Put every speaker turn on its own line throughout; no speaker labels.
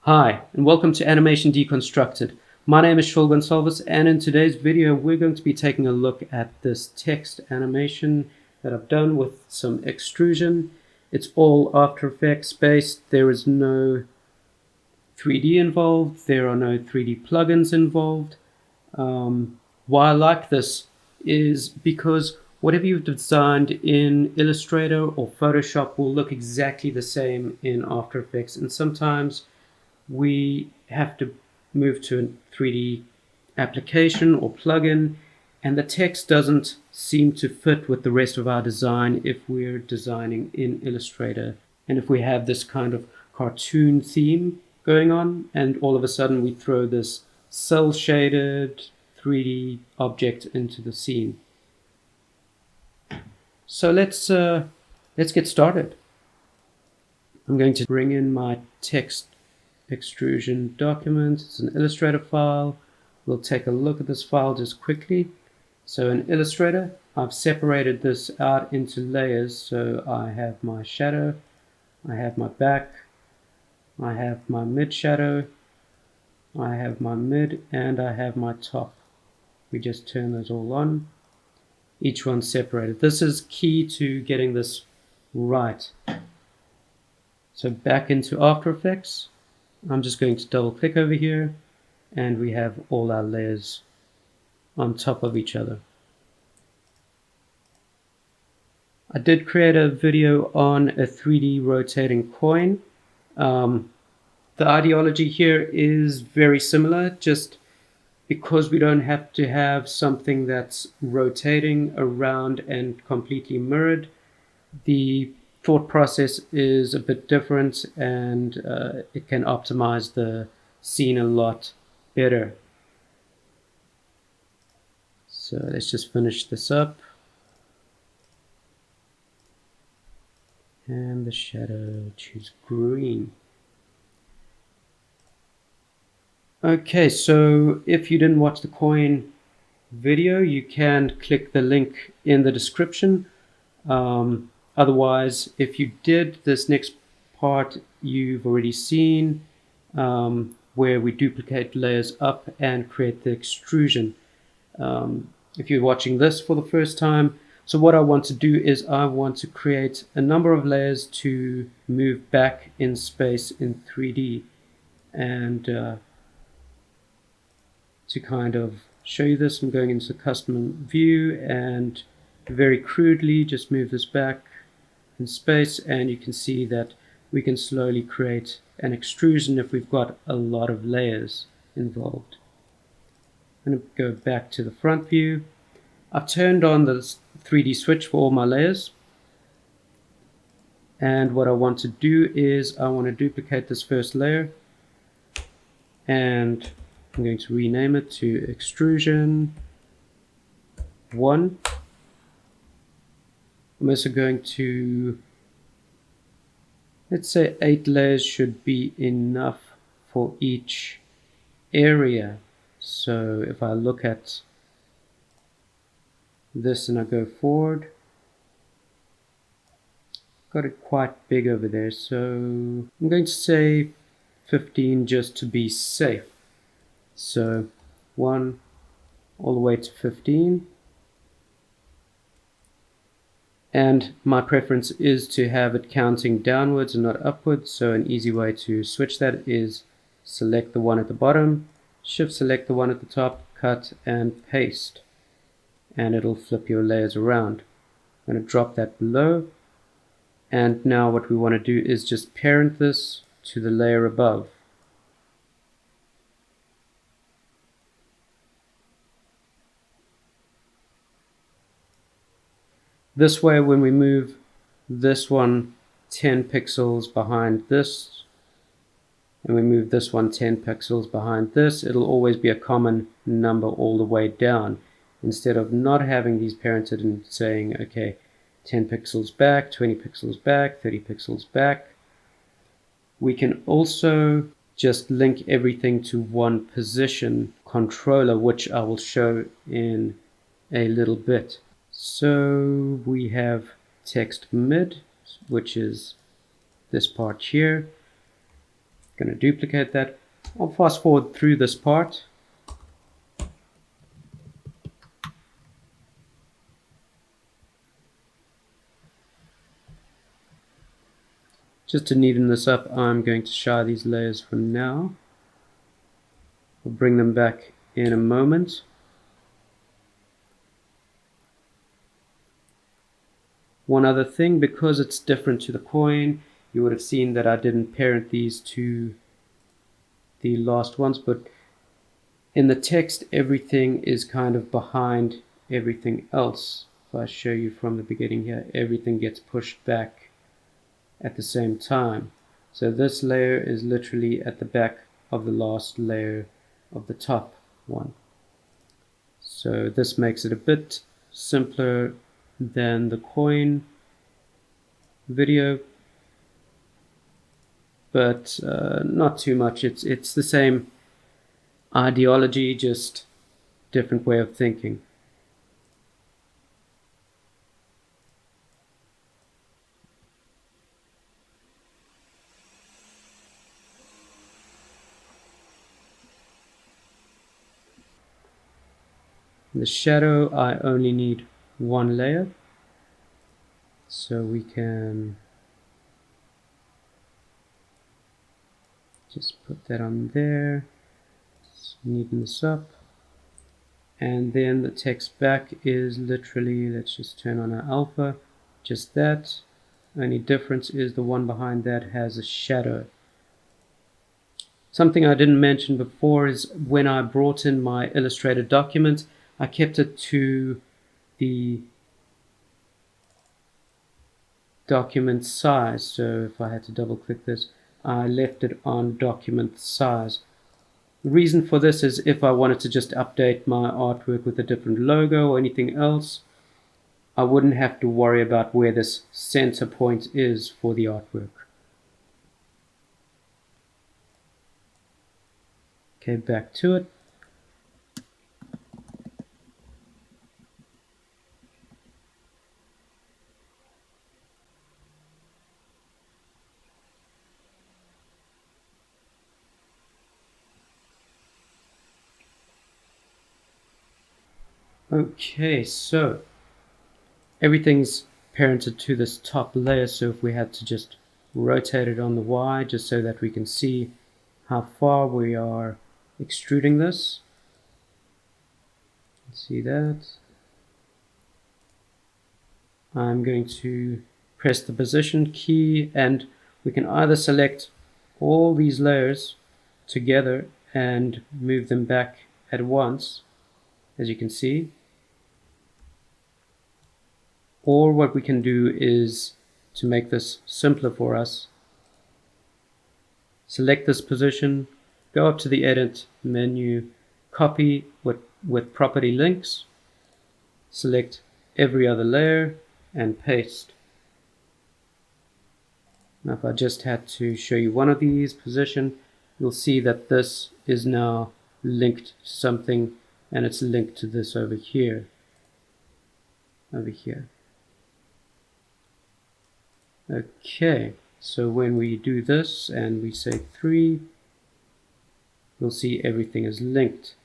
Hi, and welcome to Animation Deconstructed. My name is Shul Gonsalves, and in today's video we're going to be taking a look at this text animation that I've done with some extrusion. It's all After Effects based. There is no 3D involved. There are no 3D plugins involved. Why I like this is because whatever you've designed in Illustrator or Photoshop will look exactly the same in After Effects, and sometimes we have to move to a 3D application or plugin, and the text doesn't seem to fit with the rest of our design if we're designing in Illustrator. And if we have this kind of cartoon theme going on, and all of a sudden we throw this cel-shaded 3D object into the scene. So let's get started. I'm going to bring in my text extrusion document. It's an Illustrator file. We'll take a look at this file just quickly. So in Illustrator, I've separated this out into layers. So I have my shadow, I have my back, I have my mid shadow, I have my mid, and I have my top. We just turn those all on. Each one separated. This is key to getting this right. So back into After Effects. I'm just going to double click over here, and we have all our layers on top of each other. I did create a video on a 3D rotating coin. The ideology here is very similar, just because we don't have to have something that's rotating around and completely mirrored. The thought process is a bit different, and it can optimize the scene a lot better. So let's just finish this up. And the shadow, choose green. Okay, so if you didn't watch the coin video, you can click the link in the description. Otherwise, if you did, this next part you've already seen, where we duplicate layers up and create the extrusion. If you're watching this for the first time, so what I want to do is I want to create a number of layers to move back in space in 3D, and to kind of show you this, I'm going into custom view and very crudely just move this back in space, and you can see that we can slowly create an extrusion if we've got a lot of layers involved. I'm going to go back to the front view. I've turned on the 3D switch for all my layers, and what I want to do is I want to duplicate this first layer, and I'm going to rename it to Extrusion 1. I'm also going to, let's say 8 layers should be enough for each area. So if I look at this and I go forward, got it quite big over there, so I'm going to say 15 just to be safe. So 1 all the way to 15. And my preference is to have it counting downwards and not upwards, so an easy way to switch that is select the one at the bottom, shift select the one at the top, cut and paste, and it'll flip your layers around. I'm going to drop that below, and now what we want to do is just parent this to the layer above. This way, when we move this one 10 pixels behind this, and we move this one 10 pixels behind this, it'll always be a common number all the way down, instead of not having these parented and saying, okay, 10 pixels back, 20 pixels back, 30 pixels back. We can also just link everything to one position controller, which I will show in a little bit. So we have text mid, which is this part here. going to duplicate that. I'll fast forward through this part. Just to neaten this up, I'm going to shy these layers for now. We'll bring them back in a moment. One other thing, because it's different to the coin, you would have seen that I didn't parent these to the last ones, but in the text everything is kind of behind everything else. If I show you from the beginning here, everything gets pushed back at the same time. So this layer is literally at the back of the last layer of the top one. So this makes it a bit simpler than the coin video, but not too much. It's the same ideology, just different way of thinking. In the shadow, I only need one layer, so we can just put that on there. Let's neaten this up. And then the text back is literally, let's just turn on our alpha, just that. Only difference is the one behind that has a shadow. Something I didn't mention before is when I brought in my illustrated document, I kept it to the document size. So if I had to double click this, I left it on document size. The reason for this is if I wanted to just update my artwork with a different logo or anything else, I wouldn't have to worry about where this center point is for the artwork. Okay, back to it. Okay, so everything's parented to this top layer, so if we had to just rotate it on the Y just so that we can see how far we are extruding this. See that? I'm going to press the position key and we can either select all these layers together and move them back at once, as you can see. Or what we can do is, to make this simpler for us, select this position, go up to the edit menu, copy with property links, select every other layer and paste. Now if I just had to show you one of these position, you'll see that this is now linked to something and it's linked to this over here. Okay, so when we do this and we say 3, you'll see everything is linked.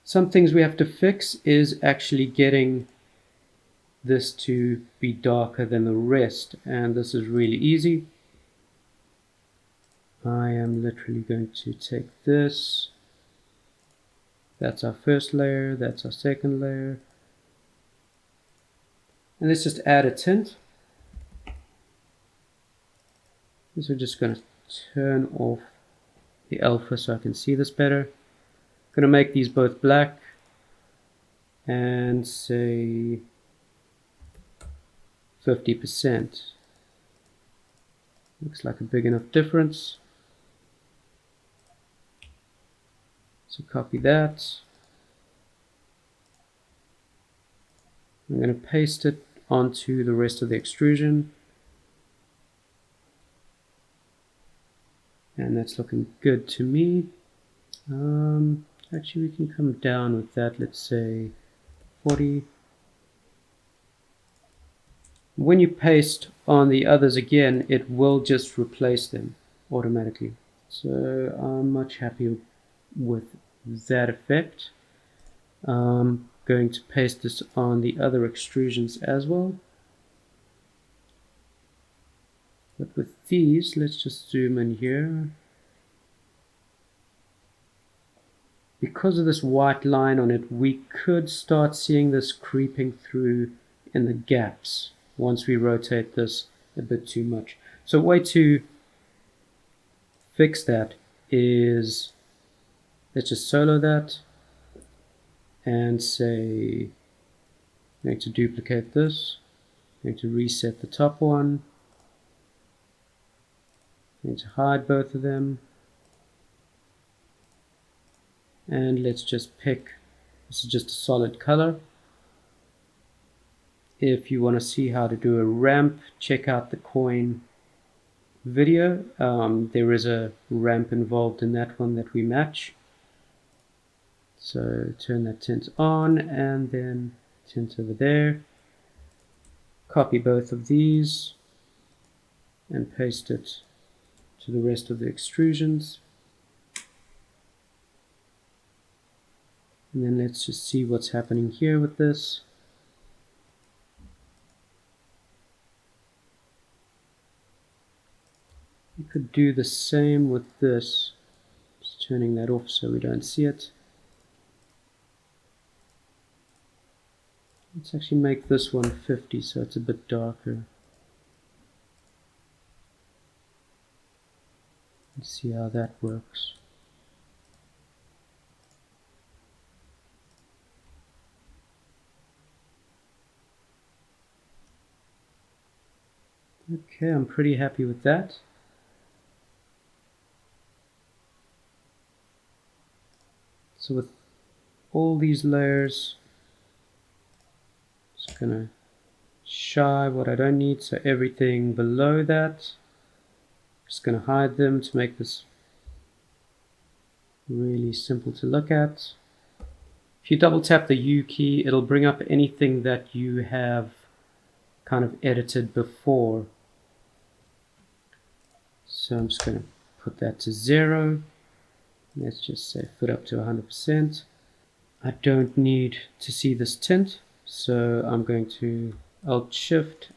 Some things we have to fix is actually getting this to be darker than the rest, and this is really easy. I am literally going to take this. That's our first layer, that's our second layer. And let's just add a tint. So we're just going to turn off the alpha so I can see this better. I'm going to make these both black and say 50%. Looks like a big enough difference. So copy that. I'm going to paste it onto the rest of the extrusion. And that's looking good to me. Actually, we can come down with that. Let's say 40. When you paste on the others again, it will just replace them automatically. So I'm much happier with that effect. I'm going to paste this on the other extrusions as well. But with these, let's just zoom in here. Because of this white line on it, we could start seeing this creeping through in the gaps once we rotate this a bit too much. So a way to fix that is, let's just solo that and say, I'm going to duplicate this, I'm going to reset the top one, I'm going to hide both of them, and let's just pick, this is just a solid color. If you want to see how to do a ramp, check out the coin video. There is a ramp involved in that one that we match. So turn that tint on and then tint over there. Copy both of these and paste it to the rest of the extrusions. And then let's just see what's happening here with this. You could do the same with this, just turning that off so we don't see it. Let's actually make this one 50 so it's a bit darker. Let's see how that works. Okay, I'm pretty happy with that. So with all these layers, just gonna shy what I don't need, so everything below that, just gonna hide them to make this really simple to look at. If you double tap the U key, it'll bring up anything that you have kind of edited before. So I'm just gonna put that to 0. Let's just say fit up to 100%. I don't need to see this tint, so I'm going to Alt Shift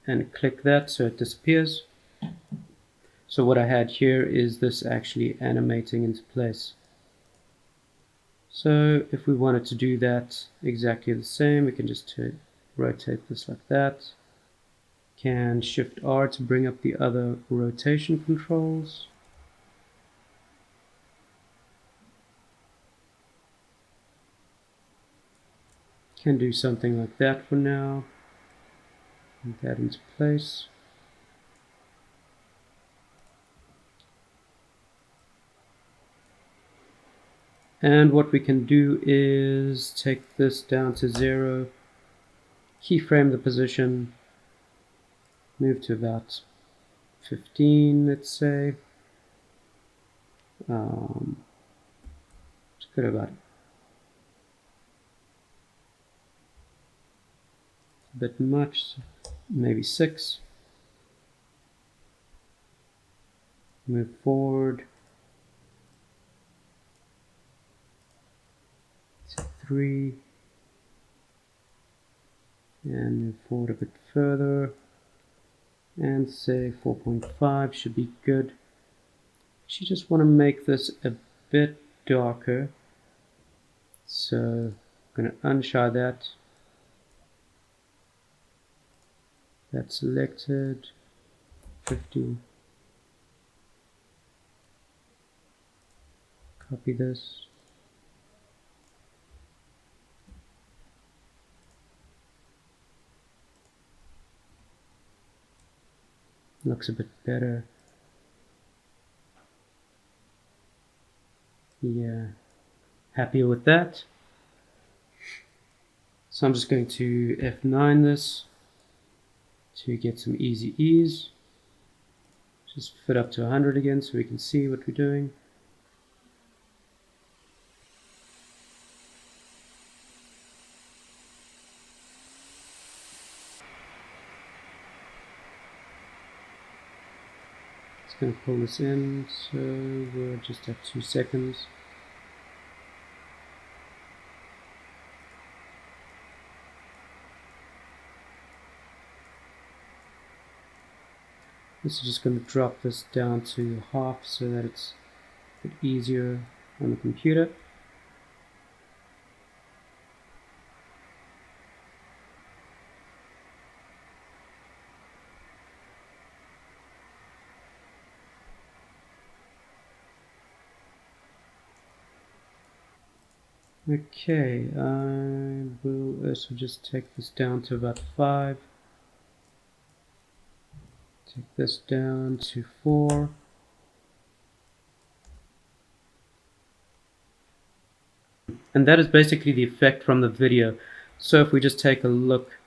and click that so it disappears. So what I had here is this actually animating into place. So if we wanted to do that exactly the same, we can just rotate this like that. Can Shift R to bring up the other rotation controls. Can do something like that for now. Put that into place. And what we can do is take this down to 0, keyframe the position, move to about 15, let's say. Let's go to about a bit much, maybe 6. Move forward to 3, and move forward a bit further, and say 4.5 should be good. Actually just want to make this a bit darker, so I'm going to unshade that. That's selected, 50. Copy this. Looks a bit better. Yeah, happier with that. So I'm just going to F9 this to get some easy ease. Just fit up to 100 again so we can see what we're doing. It's going to pull this in, so we're just at 2 seconds. This is just going to drop this down to half so that it's a bit easier on the computer. Okay, I will also just take this down to about 5. Take this down to 4. And that is basically the effect from the video. So if we just take a look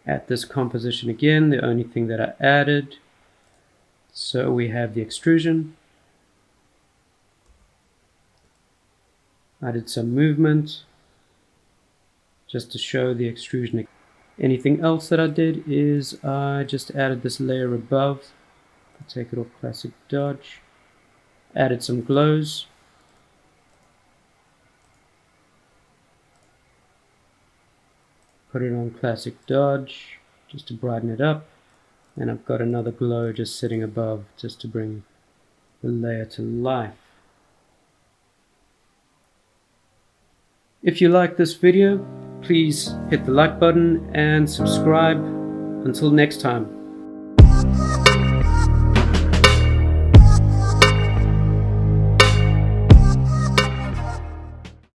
at this composition again, the only thing that I added, so we have the extrusion. I did some movement just to show the extrusion. Anything else that I did is I just added this layer above. I'll take it off classic dodge. Added some glows. Put it on classic dodge just to brighten it up. And I've got another glow just sitting above just to bring the layer to life. If you like this video, please hit the like button and subscribe. Until next time.